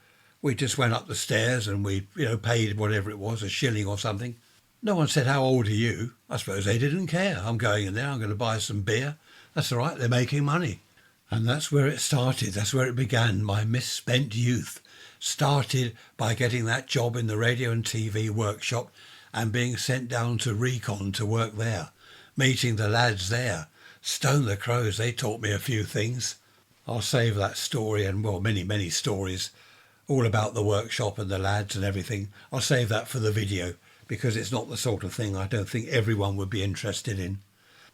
we just went up the stairs and we, paid whatever it was, a shilling or something. No one said, how old are you? I suppose they didn't care. I'm going in there, I'm going to buy some beer. That's all right, they're making money. And that's where it started. That's where it began. My misspent youth started by getting that job in the radio and TV workshop and being sent down to recon to work there, meeting the lads there. Stone the Crows, they taught me a few things. I'll save that story and, many, many stories all about the workshop and the lads and everything. I'll save that for the video because it's not the sort of thing I don't think everyone would be interested in.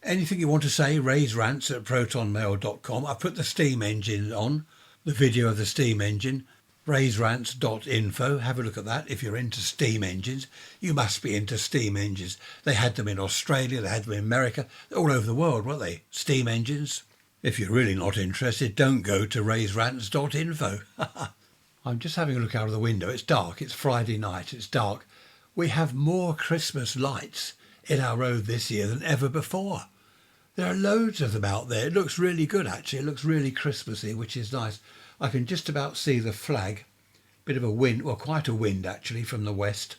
Anything you want to say, raise rants at protonmail.com. I put the steam engine on, the video of the steam engine, raiserants.info. Have a look at that if you're into steam engines. You must be into steam engines. They had them in Australia, they had them in America, all over the world, weren't they? Steam engines. If you're really not interested, don't go to raiserants.info. I'm just having a look out of the window. It's dark. It's Friday night. It's dark. We have more Christmas lights in our road this year than ever before. There are loads of them out there. It looks really good, actually. It looks really Christmassy, which is nice. I can just about see the flag. Bit of a wind, quite a wind, actually, from the west.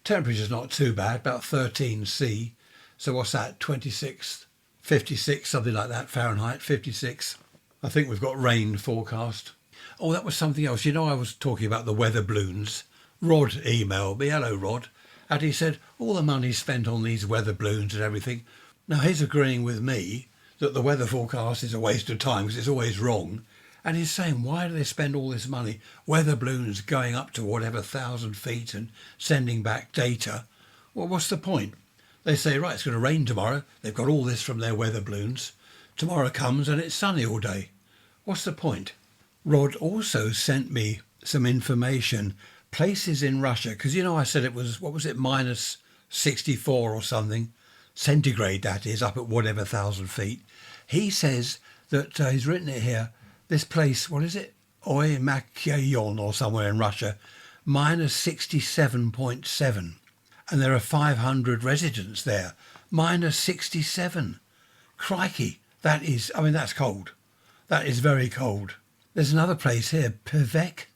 Temperature's not too bad, about 13 C. So what's that, 26, 56, something like that, Fahrenheit, 56. I think we've got rain forecast. Oh, that was something else. I was talking about the weather balloons. Rod emailed me. Hello, Rod. And he said, all the money spent on these weather balloons and everything. Now, he's agreeing with me that the weather forecast is a waste of time because it's always wrong. And he's saying, why do they spend all this money? Weather balloons going up to whatever 1,000 feet and sending back data. Well, what's the point? They say, right, it's going to rain tomorrow. They've got all this from their weather balloons. Tomorrow comes and it's sunny all day. What's the point? Rod also sent me some information, places in Russia, because you know I said it was, what was it, minus 64 or something, centigrade that is, up at whatever 1,000 feet. He says that, he's written it here, this place, what is it? Oymyakon or somewhere in Russia, minus 67.7. And there are 500 residents there, minus 67. Crikey, that is, I mean, that's cold. That is very cold. There's another place here, Pevek,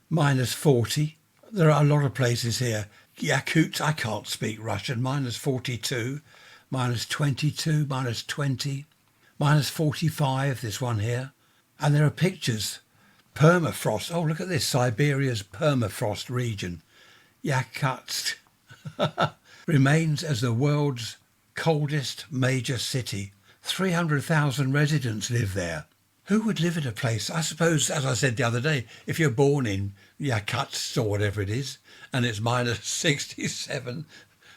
minus 40. There are a lot of places here. Yakut, I can't speak Russian, minus 42, minus 22, minus 20, minus 45, this one here. And there are pictures. Permafrost. Oh, look at this. Siberia's permafrost region. Yakutsk remains as the world's coldest major city. 300,000 residents live there. Who would live in a place? I suppose, as I said the other day, if you're born in Yakutsk or whatever it is, and it's minus 67,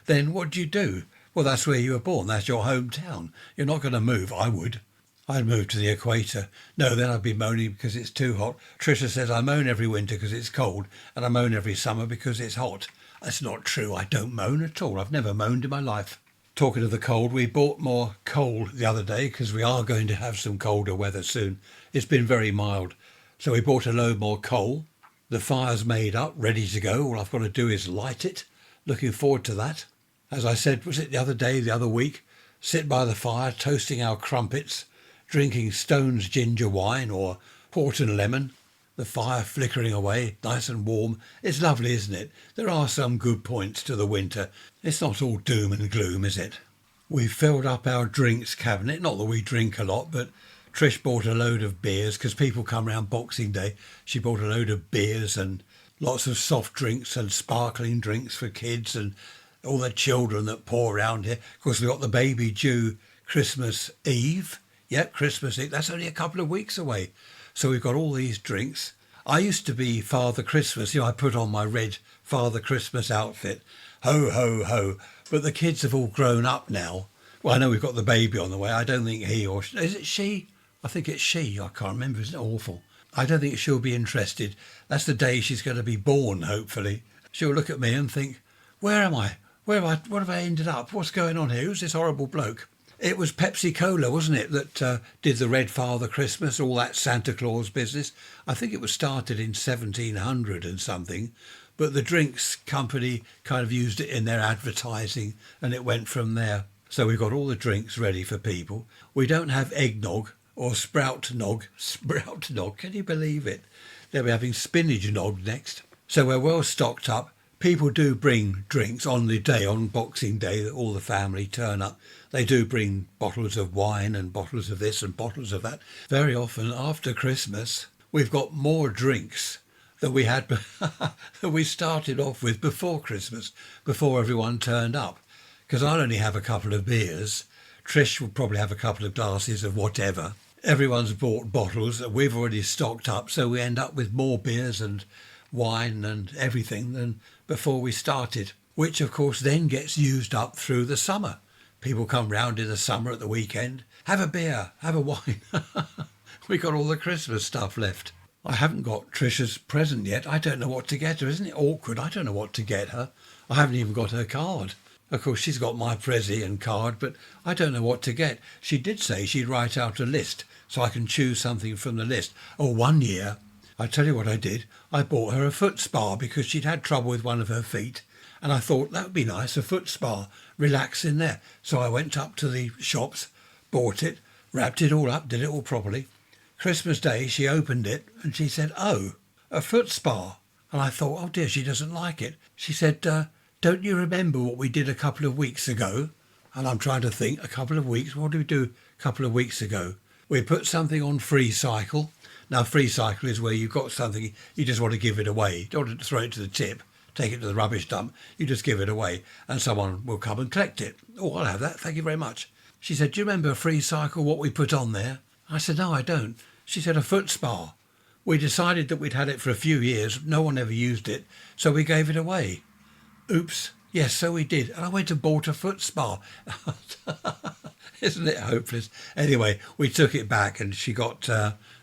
then what do you do? Well, that's where you were born. That's your hometown. You're not going to move. I would. I'd move to the equator. No, then I'd be moaning because it's too hot. Tricia says I moan every winter because it's cold, and I moan every summer because it's hot. That's not true. I don't moan at all. I've never moaned in my life. Talking of the cold, we bought more coal the other day because we are going to have some colder weather soon. It's been very mild. So we bought a load more coal. The fire's made up, ready to go. All I've got to do is light it. Looking forward to that. As I said, was it the other day, the other week? Sit by the fire, toasting our crumpets, drinking Stone's ginger wine or port and lemon. The fire flickering away, nice and warm. It's lovely, isn't it? There are some good points to the winter. It's not all doom and gloom, is it? We filled up our drinks cabinet. Not that we drink a lot, but Trish bought a load of beers because people come round Boxing Day. She bought a load of beers and lots of soft drinks and sparkling drinks for kids and all the children that pour around here. Of course, we've got the baby due Christmas Eve. Yep, Christmas Eve. That's only a couple of weeks away. So we've got all these drinks. I used to be Father Christmas. I put on my red Father Christmas outfit. Ho, ho, ho. But the kids have all grown up now. Well, I know we've got the baby on the way. I don't think he or... Is it she? I think it's she. I can't remember. Isn't it awful? I don't think she'll be interested. That's the day she's going to be born, hopefully. She'll look at me and think, where am I? What have I ended up? What's going on here? Who's this horrible bloke? It was Pepsi Cola, wasn't it, that did the Red Father Christmas, all that Santa Claus business. I think it was started in 1700 and something, but the drinks company kind of used it in their advertising and it went from there. So we've got all the drinks ready for people. We don't have eggnog or sprout nog. Sprout nog, can you believe it? They'll be having spinach nog next. So we're well stocked up. People do bring drinks on the day, on Boxing Day, that all the family turn up. They do bring bottles of wine and bottles of this and bottles of that. Very often after Christmas, we've got more drinks than we had that we started off with before Christmas, before everyone turned up. Because I'll only have a couple of beers. Trish will probably have a couple of glasses of whatever. Everyone's bought bottles that we've already stocked up, so we end up with more beers and wine and everything than before we started, which of course then gets used up through the summer. People come round in the summer at the weekend, have a beer, have a wine. We got all the Christmas stuff left. I haven't got Trisha's present yet. I don't know what to get her. Isn't it awkward? I don't know what to get her. I haven't even got her card. Of course, she's got my prezi and card, but I don't know what to get. She did say she'd write out a list so I can choose something from the list. Oh, one year, I tell you what I did. I bought her a foot spa because she'd had trouble with one of her feet. And I thought that would be nice, a foot spa, relax in there. So I went up to the shops, bought it, wrapped it all up, did it all properly. Christmas Day, she opened it and she said, oh, a foot spa. And I thought, oh dear, she doesn't like it. She said, don't you remember what we did a couple of weeks ago? And I'm trying to think, a couple of weeks, what did we do a couple of weeks ago? We put something on Free Cycle. Now, Free Cycle is where you've got something, you just want to give it away. You don't want to throw it to the tip, take it to the rubbish dump. You just give it away and someone will come and collect it. Oh, I'll have that. Thank you very much. She said, do you remember Free Cycle, what we put on there? I said, no, I don't. She said, a foot spa. We decided that we'd had it for a few years. No one ever used it. So we gave it away. Oops, Yes, so we did. And I went and bought a foot spa. Isn't it hopeless? Anyway, we took it back and she got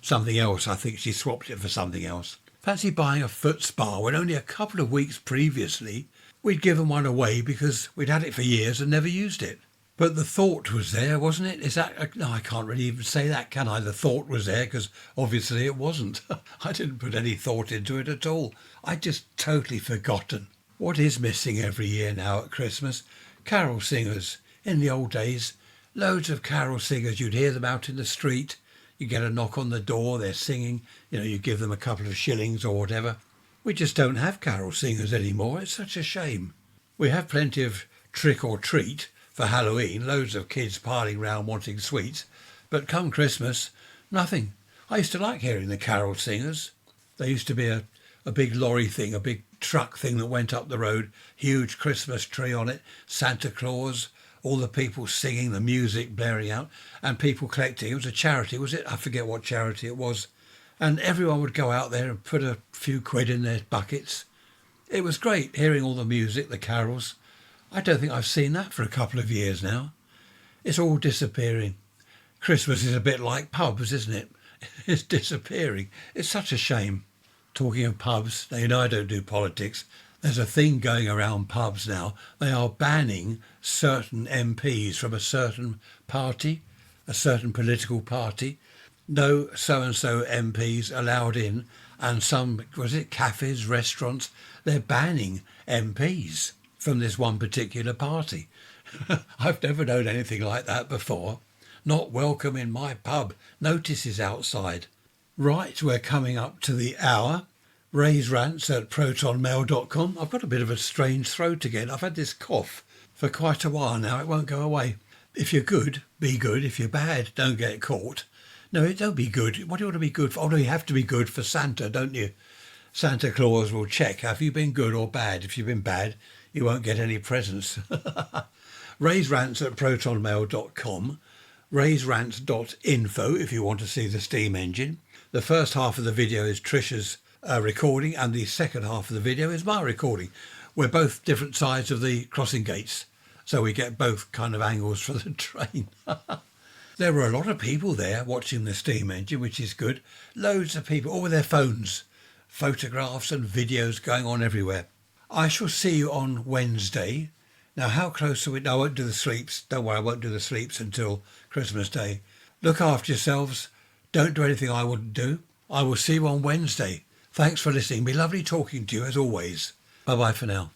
something else. I think she swapped it for something else. Fancy buying a foot spa when only a couple of weeks previously we'd given one away because we'd had it for years and never used it. But the thought was there, wasn't it? Is that... No, I can't really even say that, can I? The thought was there because obviously it wasn't. I didn't put any thought into it at all. I'd just totally forgotten. What is missing every year now at Christmas? Carol singers. In the old days, loads of carol singers. You'd hear them out in the street. You get a knock on the door, they're singing. You give them a couple of shillings or whatever. We just don't have carol singers anymore. It's such a shame. We have plenty of trick or treat for Halloween, loads of kids piling round wanting sweets. But come Christmas, nothing. I used to like hearing the carol singers. There used to be a big lorry thing, a big truck thing that went up the road, huge Christmas tree on it, Santa Claus, all the people singing, the music blaring out, and people collecting. It was a charity, was it? I forget what charity it was. And everyone would go out there and put a few quid in their buckets. It was great hearing all the music, the carols. I don't think I've seen that for a couple of years now. It's all disappearing. Christmas is a bit like pubs, isn't it? It's disappearing. It's such a shame. Talking of pubs, now I don't do politics. There's a thing going around pubs now. They are banning certain MPs from a certain party, a certain political party. No so-and-so MPs allowed in, and some, cafes, restaurants, they're banning MPs from this one particular party. I've never known anything like that before. Not welcome in my pub. Notices outside. Right, we're coming up to the hour. Ray's Rants at protonmail.com. I've got a bit of a strange throat again. I've had this cough for quite a while now. It won't go away. If you're good, be good. If you're bad, don't get caught. No, don't be good. What do you want to be good for? Oh, no, you have to be good for Santa, don't you? Santa Claus will check. Have you been good or bad? If you've been bad, you won't get any presents. Ray's Rants at protonmail.com. raysrants.info if you want to see the steam engine. The first half of the video is Trisha's recording, and the second half of the video is my recording. We're both different sides of the crossing gates, so we get both kind of angles for the train. There were a lot of people there watching the steam engine, which is good. Loads of people, all with their phones. Photographs and videos going on everywhere. I shall see you on Wednesday. Now, how close are we? No, I won't do the sleeps. Don't worry, I won't do the sleeps until Christmas Day. Look after yourselves. Don't do anything I wouldn't do. I will see you on Wednesday. Thanks for listening. Be lovely talking to you as always. Bye-bye for now.